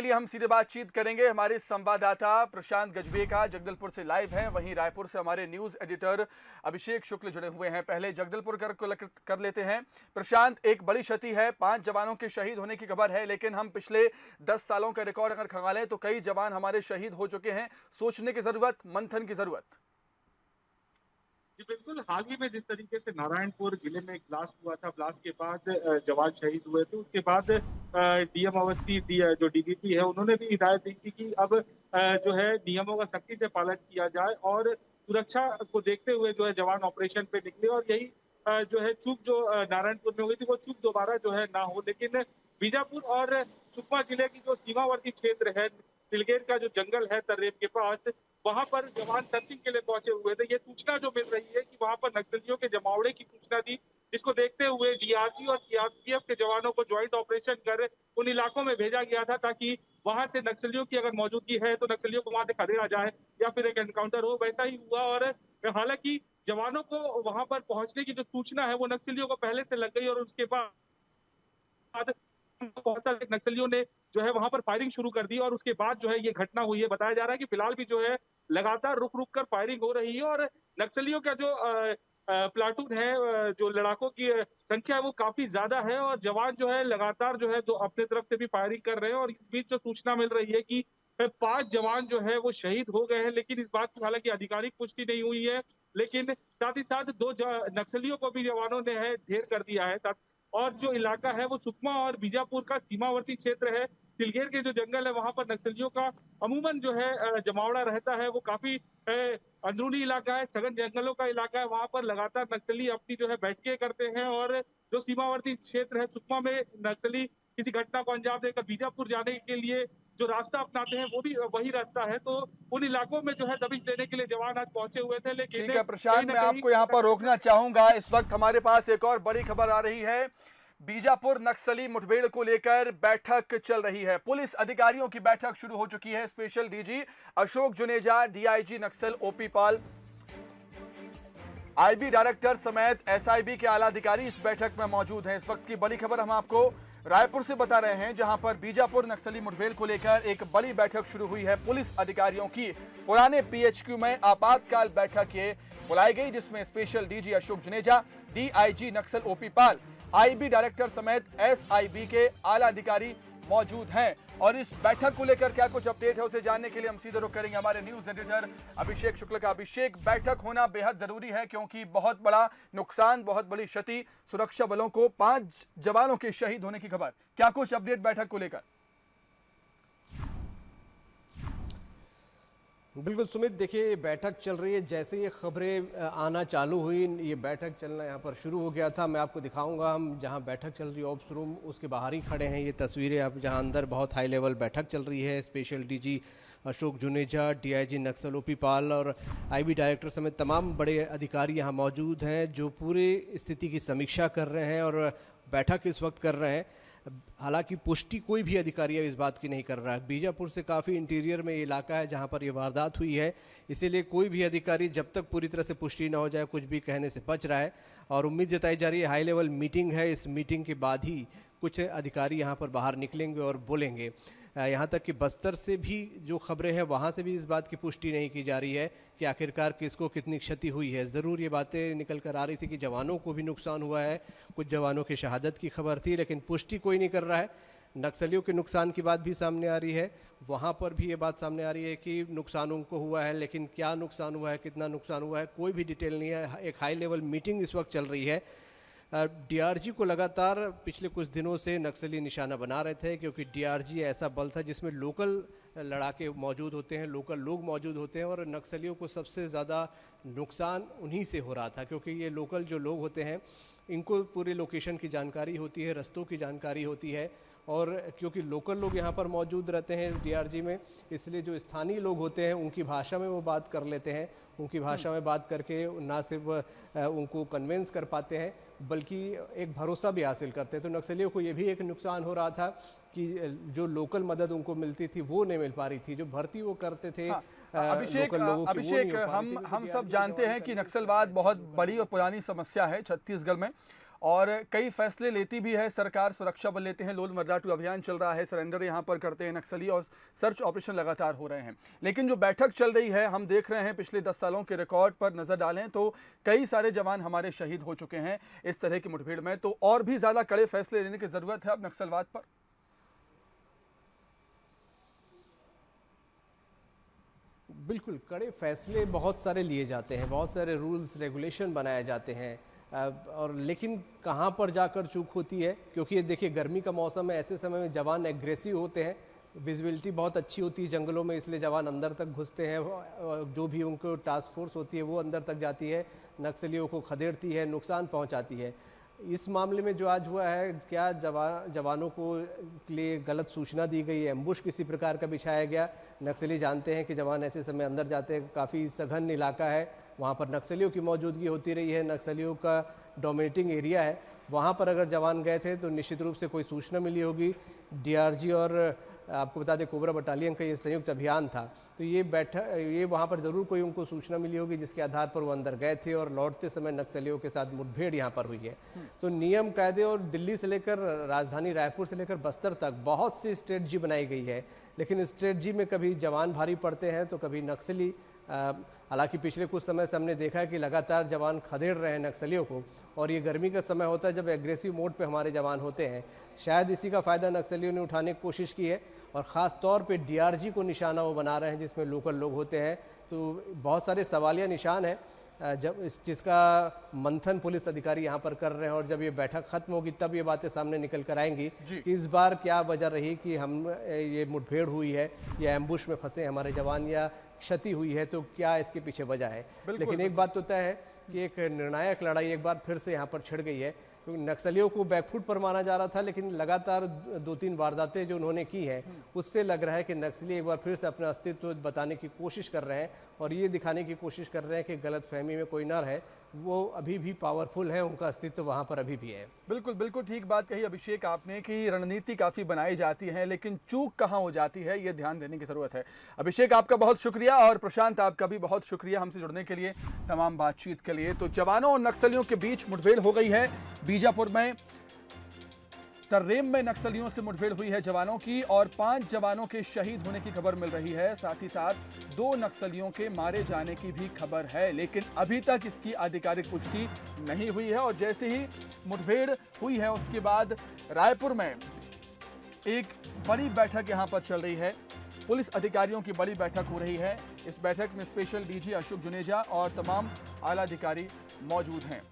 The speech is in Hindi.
लिए हम सीधे बातचीत करेंगे हमारे संवाददाता प्रशांत गजबे का जगदलपुर से लाइव हैं। वहीं रायपुर से हमारे न्यूज एडिटर अभिषेक शुक्ल जुड़े हुए हैं। पहले जगदलपुर कर लेते हैं। प्रशांत, एक बड़ी क्षति है, 5 जवानों के शहीद होने की खबर है, लेकिन हम पिछले 10 सालों का रिकॉर्ड अगर खंगालें तो कई जवान हमारे शहीद हो चुके हैं। सोचने की जरूरत, मंथन की जरूरत। जी बिल्कुल, हाल ही में जिस तरीके से नारायणपुर जिले में एक ब्लास्ट हुआ था, ब्लास्ट के बाद जवान शहीद हुए थे। उसके बाद डीएम अवस्थी जो डीजीपी है, उन्होंने भी हिदायत दी थी कि अब जो है नियमों का सख्ती से पालन किया जाए और सुरक्षा को देखते हुए जो है जवान ऑपरेशन पे निकले। और यही जो है चूक जो नारायणपुर में हुई थी, वो चूक दोबारा जो है ना हो। लेकिन बीजापुर और सुकमा जिले की जो सीमावर्ती क्षेत्र है, सिलगेर का जो जंगल है तर्रेम के पास, वहां पर जवान सर्चिंग के लिए पहुंचे हुए थे। ये सूचना जो मिल रही है कि वहां पर नक्सलियों के जमावड़े की सूचना थी, जिसको देखते हुए डीआरजी और सीआरपीएफ के जवानों को ज्वाइंट ऑपरेशन कर उन इलाकों में भेजा गया था, ताकि वहां से नक्सलियों की अगर मौजूदगी है तो नक्सलियों को वहां से खदेड़ा जाए या फिर एक एनकाउंटर हो। वैसा ही हुआ और हालांकि जवानों को वहां पर पहुंचने की जो सूचना है वो नक्सलियों को पहले से लग गई और उसके बाद बहुत सारे नक्सलियों ने जो है वहां पर फायरिंग शुरू कर दी और उसके बाद जो है ये घटना हुई है। बताया जा रहा है कि फिलहाल भी जो है लगातार रुक रुक कर फायरिंग हो रही है और नक्सलियों का जो प्लाटून है, जो लड़ाकों की संख्या है वो काफी ज्यादा है और जवान जो है लगातार जो है तो अपने तरफ से भी फायरिंग कर रहे हैं। और इस बीच जो सूचना मिल रही है कि 5 जवान जो है वो शहीद हो गए हैं, लेकिन इस बात की हालांकि आधिकारिक पुष्टि नहीं हुई है। लेकिन साथ ही साथ 2 नक्सलियों को भी जवानों ने है ढेर कर दिया है। और जो इलाका है वो सुकमा और बीजापुर का सीमावर्ती क्षेत्र है। सिलगेर के जो जंगल है वहां पर नक्सलियों का अमूमन जो है जमावड़ा रहता है। वो काफी अंदरूनी इलाका है, सघन जंगलों का इलाका है। वहां पर लगातार नक्सली अपनी जो है बैठकें करते हैं और जो सीमावर्ती क्षेत्र है सुकमा में नक्सली किसी घटना को अंजाम देकर बीजापुर जाने के लिए जो रास्ता अपनाते हैं वो भी वही रास्ता है। तो उन इलाकों में जो है दबिश देने के लिए जवान आज पहुंचे हुए थे। लेकिन ठीक है कहीं प्रशांत, ना मैं कहीं आपको यहाँ पर रोकना चाहूंगा। इस वक्त हमारे पास एक और बड़ी खबर आ रही है। बीजापुर नक्सली मुठभेड़ को लेकर बैठक चल रही है। पुलिस अधिकारियों की बैठक शुरू हो चुकी है। Special DG Ashok Juneja, DIG Naxal OP Pal, IB director समेत एसआईबी के आला अधिकारी इस बैठक में मौजूद हैं। इस वक्त की बड़ी खबर हम आपको रायपुर से बता रहे हैं, जहां पर बीजापुर नक्सली मुठभेड़ को लेकर एक बड़ी बैठक शुरू हुई है पुलिस अधिकारियों की। पुराने पीएचक्यू में आपातकाल बैठक ये बुलाई गई, जिसमें special DG Ashok Juneja, DIG Naxal OP Pal, IB director समेत एसआईबी के आला अधिकारी मौजूद हैं। और इस बैठक को लेकर क्या कुछ अपडेट है उसे जानने के लिए हम सीधे रुख करेंगे हमारे न्यूज एडिटर अभिषेक शुक्ल का। अभिषेक, बैठक होना बेहद जरूरी है क्योंकि बहुत बड़ा नुकसान, बहुत बड़ी क्षति सुरक्षा बलों को, 5 जवानों के शहीद होने की खबर, क्या कुछ अपडेट बैठक को लेकर? बिल्कुल सुमित, देखिए ये बैठक चल रही है। जैसे ये खबरें आना चालू हुई, ये बैठक चलना यहाँ पर शुरू हो गया था। मैं आपको दिखाऊंगा, हम जहाँ बैठक चल रही है ऑप्स रूम, उसके बाहर ही खड़े हैं। ये तस्वीरें आप जहाँ अंदर बहुत हाई लेवल बैठक चल रही है। Special DG Ashok Juneja, DIG Naxal OP Pal और आईबी डायरेक्टर समेत तमाम बड़े अधिकारी यहाँ मौजूद हैं, जो पूरी स्थिति की समीक्षा कर रहे हैं और बैठक इस वक्त कर रहे हैं। हालांकि पुष्टि कोई भी अधिकारी इस बात की नहीं कर रहा है। बीजापुर से काफ़ी इंटीरियर में ये इलाका है जहां पर ये वारदात हुई है, इसीलिए कोई भी अधिकारी जब तक पूरी तरह से पुष्टि ना हो जाए कुछ भी कहने से बच रहा है। और उम्मीद जताई जा रही है हाई लेवल मीटिंग है, इस मीटिंग के बाद ही कुछ अधिकारी यहाँ पर बाहर निकलेंगे और बोलेंगे। यहाँ तक कि बस्तर से भी जो खबरें हैं वहाँ से भी इस बात की पुष्टि नहीं की जा रही है कि आखिरकार किसको कितनी क्षति हुई है। ज़रूर ये बातें निकल कर आ रही थी कि जवानों को भी नुकसान हुआ है, कुछ जवानों की शहादत की खबर थी, लेकिन पुष्टि कोई नहीं कर रहा है। नक्सलियों के नुकसान की बात भी सामने आ रही है, वहाँ पर भी ये बात सामने आ रही है कि नुकसान उनको हुआ है, लेकिन क्या नुकसान हुआ है, कितना नुकसान हुआ है, कोई भी डिटेल नहीं है। एक हाई लेवल मीटिंग इस वक्त चल रही है। डीआरजी को लगातार पिछले कुछ दिनों से नक्सली निशाना बना रहे थे, क्योंकि डीआरजी ऐसा बल था जिसमें लोकल लड़ाके मौजूद होते हैं, लोकल लोग मौजूद होते हैं और नक्सलियों को सबसे ज़्यादा नुकसान उन्हीं से हो रहा था, क्योंकि ये लोकल जो लोग होते हैं इनको पूरी लोकेशन की जानकारी होती है, रास्तों की जानकारी होती है। और क्योंकि लोकल लोग यहाँ पर मौजूद रहते हैं डीआरजी में, इसलिए जो स्थानीय लोग होते हैं उनकी भाषा में वो बात कर लेते हैं। उनकी भाषा में बात करके ना सिर्फ उनको कन्वेंस कर पाते हैं बल्कि एक भरोसा भी हासिल करते हैं। तो नक्सलियों को ये भी एक नुकसान हो रहा था कि जो लोकल मदद उनको मिलती थी वो नहीं मिल पा रही थी, जो भर्ती वो करते थे। हाँ, अभिषेक, हम सब जानते हैं कि नक्सलवाद बहुत बड़ी और पुरानी समस्या है छत्तीसगढ़ में, और कई फैसले लेती भी है सरकार। सुरक्षा बल लेते हैं, लोल मर्राटू अभियान चल रहा है, सरेंडर यहां पर करते हैं नक्सली और सर्च ऑपरेशन लगातार हो रहे हैं। लेकिन जो बैठक चल रही है, हम देख रहे हैं पिछले 10 सालों के रिकॉर्ड पर नजर डालें तो कई सारे जवान हमारे शहीद हो चुके हैं इस तरह की मुठभेड़ में। तो और भी ज्यादा कड़े फैसले लेने की जरूरत है अब नक्सलवाद पर। बिल्कुल, कड़े फैसले बहुत सारे लिए जाते हैं, बहुत सारे रूल्स रेगुलेशन बनाए जाते हैं, और लेकिन कहाँ पर जाकर चूक होती है, क्योंकि ये देखिए गर्मी का मौसम है, ऐसे समय में जवान एग्रेसिव होते हैं, विजिबिलिटी बहुत अच्छी होती है जंगलों में, इसलिए जवान अंदर तक घुसते हैं, जो भी उनको टास्क फोर्स होती है वो अंदर तक जाती है, नक्सलियों को खदेड़ती है, नुकसान पहुंचाती है। इस मामले में जो आज हुआ है, क्या जवानों को लिए गलत सूचना दी गई, एम्बुश किसी प्रकार का बिछाया गया। नक्सली जानते हैं कि जवान ऐसे समय अंदर जाते हैं, काफ़ी सघन इलाका है, वहाँ पर नक्सलियों की मौजूदगी होती रही है, नक्सलियों का डोमिनेटिंग एरिया है, वहाँ पर अगर जवान गए थे तो निश्चित रूप से कोई सूचना मिली होगी। डीआरजी और आपको बता दें कोबरा बटालियन का ये संयुक्त अभियान था, तो ये वहाँ पर ज़रूर कोई उनको सूचना मिली होगी जिसके आधार पर वो अंदर गए थे और लौटते समय नक्सलियों के साथ मुठभेड़ यहाँ पर हुई है। तो नियम कायदे और दिल्ली से लेकर राजधानी रायपुर से लेकर बस्तर तक बहुत सी स्ट्रेटजी बनाई गई है, लेकिन स्ट्रेटजी में कभी जवान भारी पड़ते हैं तो कभी नक्सली। हालांकि पिछले कुछ समय से हमने देखा है कि लगातार जवान खदेड़ रहे हैं नक्सलियों को, और ये गर्मी का समय होता है जब एग्रेसिव मोड पे हमारे जवान होते हैं। शायद इसी का फ़ायदा नक्सलियों ने उठाने की कोशिश की है, और ख़ास तौर पे डीआरजी को निशाना वो बना रहे हैं जिसमें लोकल लोग होते हैं। तो बहुत सारे सवालिया निशान हैं जिसका मंथन पुलिस अधिकारी यहाँ पर कर रहे हैं, और जब ये बैठक खत्म होगी तब ये बातें सामने निकल कर आएंगी कि इस बार क्या वजह रही कि हम ये मुठभेड़ हुई है या एम्बुश में फंसे हमारे जवान या क्षति हुई है, तो क्या इसके पीछे वजह है। लेकिन एक बात तो तय है कि एक निर्णायक लड़ाई एक बार फिर से यहाँ पर छिड़ गई है, क्योंकि नक्सलियों को बैकफुट पर माना जा रहा था, लेकिन लगातार 2-3 वारदातें जो उन्होंने की हैं उससे लग रहा है कि नक्सली एक बार फिर से अपना अस्तित्व बताने की कोशिश कर रहे हैं, और ये दिखाने की कोशिश कर रहे हैं कि गलतफहमी में कोई न रहे, वो अभी भी पावरफुल है, उनका अस्तित्व वहाँ पर अभी भी है। बिल्कुल बिल्कुल ठीक बात कही अभिषेक आपने कि रणनीति काफ़ी बनाई जाती है, लेकिन चूक कहाँ हो जाती है ये ध्यान देने की ज़रूरत है। अभिषेक आपका बहुत शुक्रिया, और प्रशांत आपका भी बहुत शुक्रिया हमसे जुड़ने के लिए, तमाम बातचीत के लिए। तो जवानों और नक्सलियों के बीच मुठभेड़ हो गई है बीजापुर में। तर्रेम में नक्सलियों से मुठभेड़ हुई है जवानों की, और 5 जवानों के शहीद होने की खबर मिल रही है। साथ ही साथ 2 नक्सलियों के मारे जाने की भी खबर है, लेकिन अभी तक इसकी आधिकारिक पुष्टि नहीं हुई है। और जैसे ही मुठभेड़ हुई है उसके बाद रायपुर में एक बड़ी बैठक यहां पर चल रही है, पुलिस अधिकारियों की बड़ी बैठक हो रही है। इस बैठक में स्पेशल डीजी अशोक जुनेजा और तमाम आला अधिकारी मौजूद हैं।